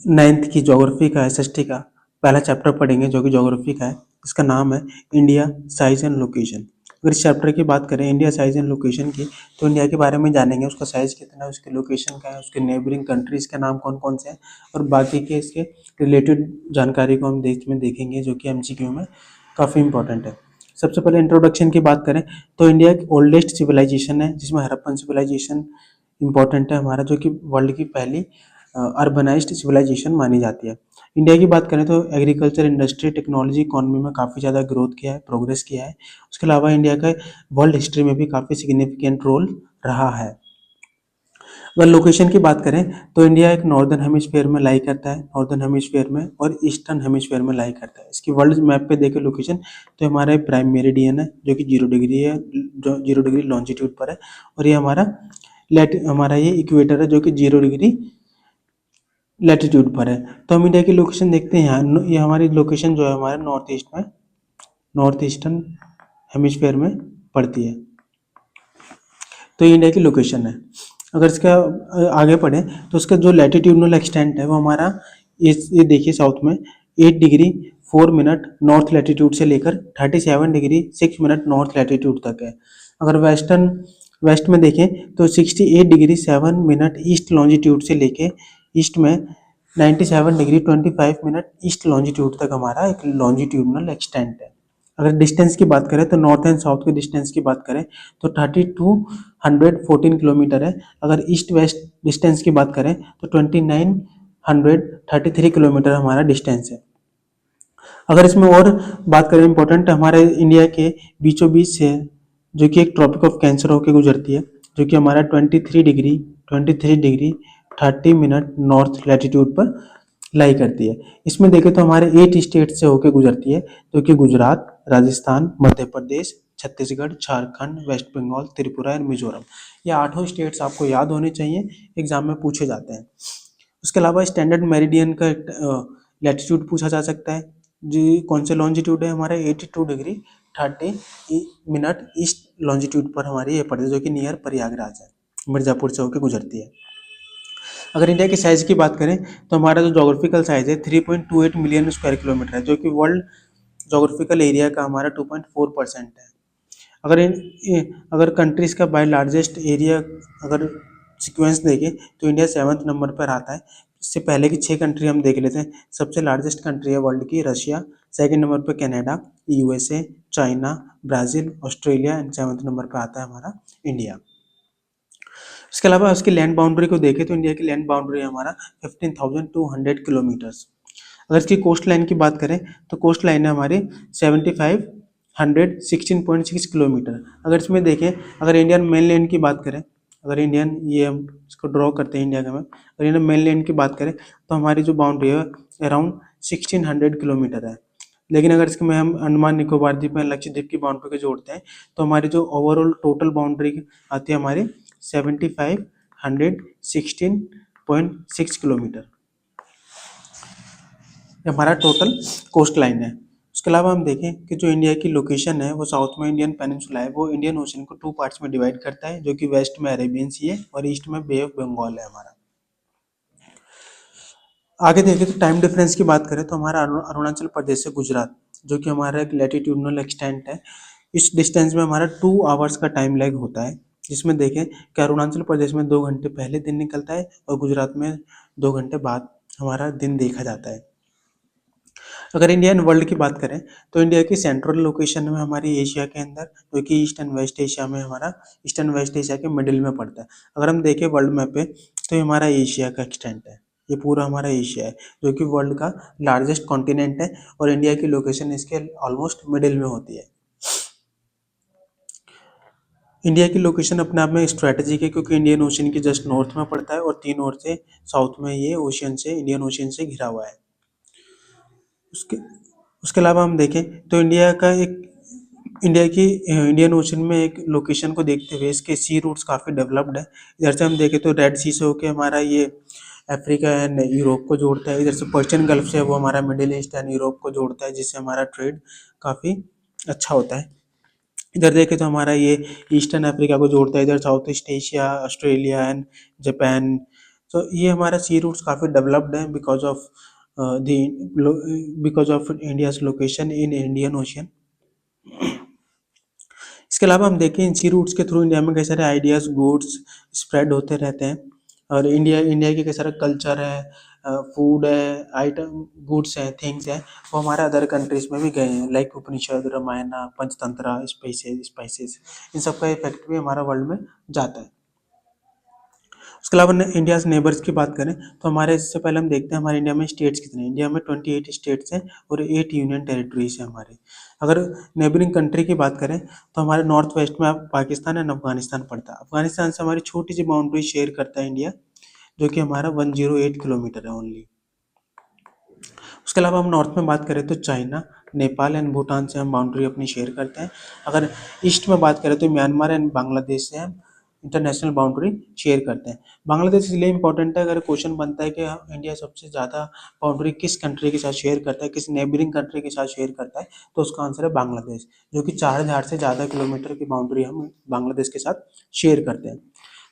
Ninth की geography का SST का पहला चैप्टर पढ़ेंगे जो कि ज्योग्राफी का है। इसका नाम है इंडिया साइज एंड लोकेशन। अगर इस चैप्टर की बात करें इंडिया साइज एंड लोकेशन की, तो इंडिया के बारे में जानेंगे, उसका साइज कितना है, उसकी लोकेशन क्या है, उसके नेबरिंग कंट्रीज के नाम कौन कौन से हैं और बाकी के इसके रिलेटेड जानकारी को हम देखेंगे जो कि एमसीक्यू में काफ़ी इंपॉर्टेंट है। सबसे पहले इंट्रोडक्शन की बात करें तो इंडिया एक ओल्डेस्ट सिविलाइजेशन है जिसमें हड़प्पन सिविलाइजेशन इंपॉर्टेंट है हमारा, जो कि वर्ल्ड की पहली अर्बनाइज्ड सिविलाइजेशन मानी जाती है। इंडिया की बात करें तो एग्रीकल्चर, इंडस्ट्री, टेक्नोलॉजी, इकोनॉमी में काफ़ी ज़्यादा ग्रोथ किया है, प्रोग्रेस किया है। उसके अलावा इंडिया का वर्ल्ड हिस्ट्री में भी काफ़ी सिग्निफिकेंट रोल रहा है। अगर लोकेशन की बात करें तो इंडिया एक नॉर्दर्न हेमिस्फीयर में लाई करता है, नॉर्दर्न हेमिस्फीयर में, और ईस्टर्न हेमिस्फीयर में लाई करता है। इसकी वर्ल्ड मैप पे देखें लोकेशन तो हमारा प्राइम मेरिडियन है जो कि 0 डिग्री है, जो 0 डिग्री लॉन्जिट्यूड पर है, और ये हमारा ये इक्वेटर है जो कि 0 डिग्री लैटिट्यूड पर है। तो हम इंडिया की लोकेशन देखते हैं यहाँ, ये हमारी लोकेशन जो है हमारे नॉर्थ ईस्टर्न हेमिस्फीयर में पड़ती है। तो ये इंडिया की लोकेशन है। अगर इसका आगे बढ़े तो उसका जो लैटिट्यूडनल एक्सटेंट है वो हमारा ये देखिए साउथ में 8 डिग्री 4 मिनट नॉर्थ लैटिट्यूड से लेकर 37 डिग्री 6 मिनट नॉर्थ लैटिट्यूड तक है। अगर वेस्ट में देखें तो 68 डिग्री 7 मिनट ईस्ट लॉन्जिट्यूड से लेके ईस्ट में 97 डिग्री 25 मिनट ईस्ट लॉन्जिट्यूड तक हमारा एक लॉन्जिट्यूडनल एक्सटेंट है। अगर डिस्टेंस की बात करें तो नॉर्थ एंड साउथ के डिस्टेंस की बात करें तो 3214 किलोमीटर है। अगर ईस्ट वेस्ट डिस्टेंस की बात करें तो 2933 किलोमीटर हमारा डिस्टेंस है। अगर इसमें और बात करें इंपॉर्टेंट, हमारे इंडिया के बीचों बीच से जो कि एक ट्रॉपिक ऑफ कैंसर होकर गुजरती है, जो कि हमारा 23 डिग्री 30 मिनट नॉर्थ लैटिट्यूड पर लाई करती है। इसमें देखें तो हमारे 8 स्टेट से होकर गुजरती है, जो कि गुजरात, राजस्थान, मध्य प्रदेश, छत्तीसगढ़, झारखंड, वेस्ट बंगाल, त्रिपुरा और मिजोरम। ये 8 स्टेट्स आपको याद होने चाहिए, एग्जाम में पूछे जाते हैं। उसके अलावा स्टैंडर्ड मेरिडियन का लैटिट्यूड पूछा जा सकता है, जी कौन से लॉन्जिट्यूड है हमारे 82 डिग्री 30 मिनट ईस्ट लॉन्जिट्यूड पर हमारी ये पड़ती है, जो कि नियर प्रयागराज है, मिर्जापुर से होकर गुजरती है। अगर इंडिया की साइज़ की बात करें तो हमारा जो जोग्राफिकल साइज़ है 3.28 मिलियन स्क्वायर किलोमीटर है, जो कि वर्ल्ड जोग्राफिकल एरिया का हमारा 2.4% है। अगर कंट्रीज़ का बाय लार्जेस्ट एरिया अगर सीक्वेंस देखें तो इंडिया 7वें नंबर पर आता है। इससे पहले की 6 कंट्री हम देख लेते हैं। सबसे लार्जेस्ट कंट्री है वर्ल्ड की रशिया, सेकंड नंबर पर Canada, USA, China, Brazil, Australia, and 7वें नंबर पर आता है हमारा इंडिया। इसके अलावा उसकी लैंड बाउंड्री को देखें तो इंडिया की लैंड बाउंड्री हमारा 15,200 किलोमीटर्स। अगर इसकी कोस्ट लाइन की बात करें तो कोस्ट लाइन है हमारी 7516.6 किलोमीटर। अगर इसमें देखें, अगर इंडियन मेन लैंड की बात करें, अगर इंडियन ये हम इसको ड्रॉ करते हैं इंडिया का मैप, अगर इंडियन मेन लैंड की बात करें तो हमारी जो बाउंड्री है अराउंड 1600 किलोमीटर है। लेकिन अगर इसके में हम अंडमान निकोबार द्वीप में लक्षद्वीप की बाउंड्री को जोड़ते हैं तो हमारी जो ओवरऑल टोटल बाउंड्री आती है हमारी 7516.6 किलोमीटर, हमारा टोटल कोस्ट लाइन है। उसके अलावा हम देखें कि जो इंडिया की लोकेशन है वो साउथ में इंडियन पेनिनसुला है, वो इंडियन ओशन को 2 पार्ट्स में डिवाइड करता है, जो कि वेस्ट में अरेबियन सी है और ईस्ट में बे ऑफ बंगाल है हमारा। आगे देखें तो टाइम डिफरेंस की बात करें तो हमारा अरुणाचल प्रदेश से गुजरात, जो कि हमारा एक लैटिट्यूडनल एक्सटेंट है, इस डिस्टेंस में हमारा 2 आवर्स का टाइम लैग होता है। जिसमें देखें कि अरुणाचल प्रदेश में 2 घंटे पहले दिन निकलता है और गुजरात में 2 घंटे बाद हमारा दिन देखा जाता है। अगर इंडियन वर्ल्ड की बात करें तो इंडिया की सेंट्रल लोकेशन में हमारी एशिया के अंदर, जो कि ईस्ट एंड वेस्ट एशिया में हमारा ईस्ट एंड वेस्ट एशिया के मिडिल में पड़ता है। अगर हम देखें वर्ल्ड मैप पे तो ये हमारा एशिया का एक्सटेंट है, ये पूरा हमारा एशिया है, जो कि वर्ल्ड का लार्जेस्ट कॉन्टिनेंट है और इंडिया की लोकेशन इसके ऑलमोस्ट मिडिल में होती है। इंडिया की लोकेशन अपने आप में स्ट्रैटेजिक है क्योंकि इंडियन ओशन की जस्ट नॉर्थ में पड़ता है और 3 ओर से साउथ में ये ओशियन से इंडियन ओशियन से घिरा हुआ है। उसके उसके अलावा हम देखें तो इंडिया की इंडियन ओशन में एक लोकेशन को देखते हुए इसके सी रूट्स काफ़ी डेवलप्ड है। इधर से हम देखें तो रेड सी से होके हमारा ये अफ्रीका एंड यूरोप को जोड़ता है, इधर से पर्शियन गल्फ से वो हमारा मिडिल ईस्ट एंड यूरोप को जोड़ता है, जिससे हमारा ट्रेड काफ़ी अच्छा होता है। इधर देखें तो हमारा ये ईस्टर्न अफ्रीका को जोड़ता है, इधर south east Asia, Australia and Japan, तो ये हमारा सी रूट्स काफ़ी डेवलप्ड है because of India's location in Indian ocean. इसके अलावा हम देखें इन सी रूट्स के थ्रू इंडिया में कई सारे आइडियाज़ गुड्स स्प्रेड होते रहते हैं, और इंडिया इंडिया के कई सारे कल्चर है, फूड है, आइटम गुड्स हैं, थिंग्स हैं, वो हमारे अदर कंट्रीज में भी गए हैं, लाइक उपनिषद, रामायण, पंचतंत्र, स्पाइसेस, इन सब का इफेक्ट भी हमारा वर्ल्ड में जाता है। उसके अलावा इंडिया नेबर्स की बात करें तो हमारे, इससे पहले हम देखते हैं हमारे इंडिया में स्टेट्स कितने हैं। इंडिया में 28 स्टेट्स हैं और 8 यूनियन टेरिटरीज हैं हमारे। अगर नेबरिंग कंट्री की बात करें तो हमारे नॉर्थ वेस्ट में पाकिस्तान एंड अफगानिस्तान पड़ता है। अफगानिस्तान से हमारी छोटी सी बाउंड्री शेयर करता है इंडिया, जो कि हमारा 108 किलोमीटर है ओनली। उसके अलावा हम नॉर्थ में बात करें तो चाइना, नेपाल एंड भूटान से हम बाउंड्री अपनी शेयर करते हैं। अगर ईस्ट में बात करें तो म्यांमार एंड बांग्लादेश से हम इंटरनेशनल बाउंड्री शेयर करते हैं। बांग्लादेश इसलिए इंपॉर्टेंट है, अगर क्वेश्चन बनता है कि इंडिया सबसे ज़्यादा बाउंड्री किस कंट्री के साथ शेयर करता है, किस नेबरिंग कंट्री के साथ शेयर करता है, तो उसका आंसर है बांग्लादेश, जो कि 4000 से ज़्यादा किलोमीटर की बाउंड्री हम बांग्लादेश के साथ शेयर करते हैं।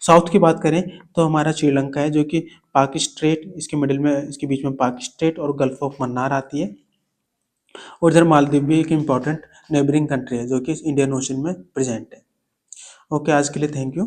साउथ की बात करें तो हमारा श्रीलंका है, जो कि पाक स्ट्रेट, इसके मिडिल में, इसके बीच में पाक स्ट्रेट और गल्फ ऑफ मन्नार आती है। और इधर मालदीव भी एक इम्पॉर्टेंट नेबरिंग कंट्री है जो कि इंडियन ओशन में प्रेजेंट है। ओके, आज के लिए थैंक यू।